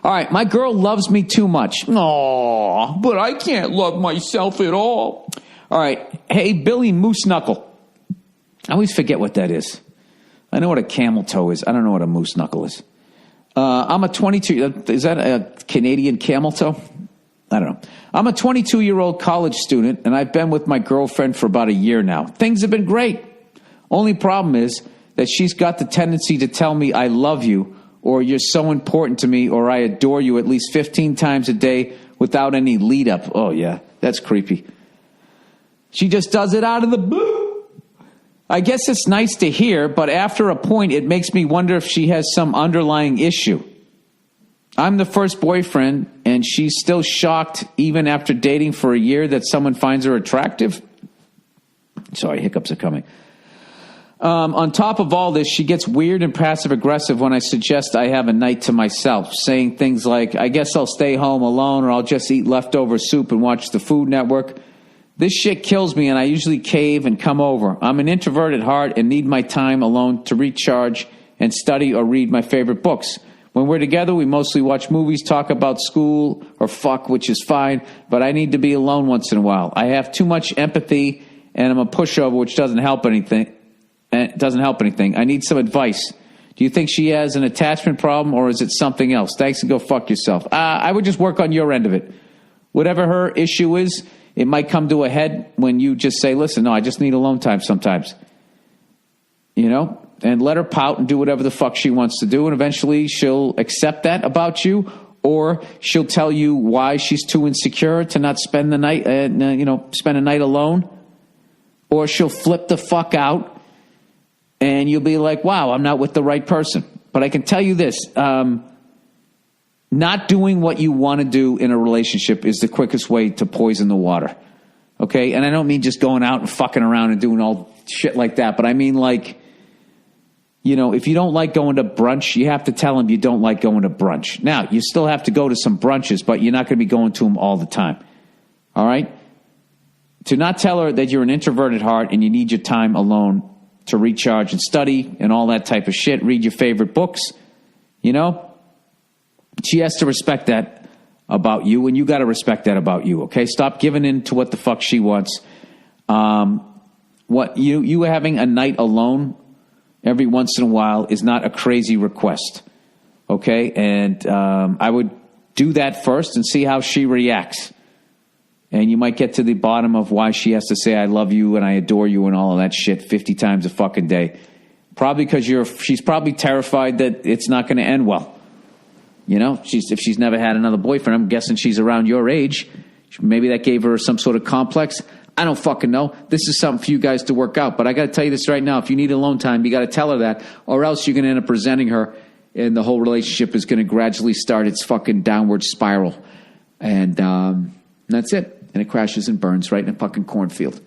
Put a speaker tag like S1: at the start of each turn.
S1: All right, my girl loves me too much. Aw, but I can't love myself at all. All right, hey, Billy Moose Knuckle. I always forget what that is. I know what a camel toe is. I don't know what a moose knuckle is. I'm a 22... Is that a Canadian camel toe? I don't know. I'm a 22-year-old college student, and I've been with my girlfriend for about a year now. Things have been great. Only problem is that she's got the tendency to tell me I love you, or you're so important to me, or I adore you at least 15 times a day without any lead up. Oh, yeah, that's creepy. She just does it out of the blue. I guess it's nice to hear, but after a point, it makes me wonder if she has some underlying issue. I'm the first boyfriend, and she's still shocked, even after dating for a year, that someone finds her attractive. Sorry, hiccups are coming. On top of all this, she gets weird and passive-aggressive when I suggest I have a night to myself, saying things like, I guess I'll stay home alone, or I'll just eat leftover soup and watch the Food Network. This shit kills me, and I usually cave and come over. I'm an introvert at heart and need my time alone to recharge and study or read my favorite books. When we're together, we mostly watch movies, talk about school, or fuck, which is fine, but I need to be alone once in a while. I have too much empathy, and I'm a pushover, which doesn't help anything. I need some advice. Do you think she has an attachment problem, or is it something else? Thanks, and go fuck yourself. I would just work on your end of it. Whatever her issue is, it might come to a head when you just say, listen, no, I just need alone time sometimes. You know? And let her pout and do whatever the fuck she wants to do. And eventually she'll accept that about you. Or she'll tell you why she's too insecure to not spend the night, spend a night alone. Or she'll flip the fuck out. And you'll be like, wow, I'm not with the right person. But I can tell you this. Not doing what you want to do in a relationship is the quickest way to poison the water. Okay? And I don't mean just going out and fucking around and doing all shit like that. But I mean like, you know, if you don't like going to brunch, you have to tell them you don't like going to brunch. Now, you still have to go to some brunches, but you're not going to be going to them all the time. All right? To not tell her that you're an introvert at heart and you need your time alone to recharge and study and all that type of shit. Read your favorite books, you know? She has to respect that about you, and you got to respect that about you, okay? Stop giving in to what the fuck she wants. What you having a night alone every once in a while is not a crazy request, okay? And I would do that first and see how she reacts. And you might get to the bottom of why she has to say I love you and I adore you and all of that shit 50 times a fucking day. Probably because she's probably terrified that it's not going to end well. You know, if she's never had another boyfriend, I'm guessing she's around your age. Maybe that gave her some sort of complex. I don't fucking know. This is something for you guys to work out. But I got to tell you this right now. If you need alone time, you got to tell her that. Or else you're going to end up resenting her. And the whole relationship is going to gradually start its fucking downward spiral. And that's it. And it crashes and burns right in a fucking cornfield.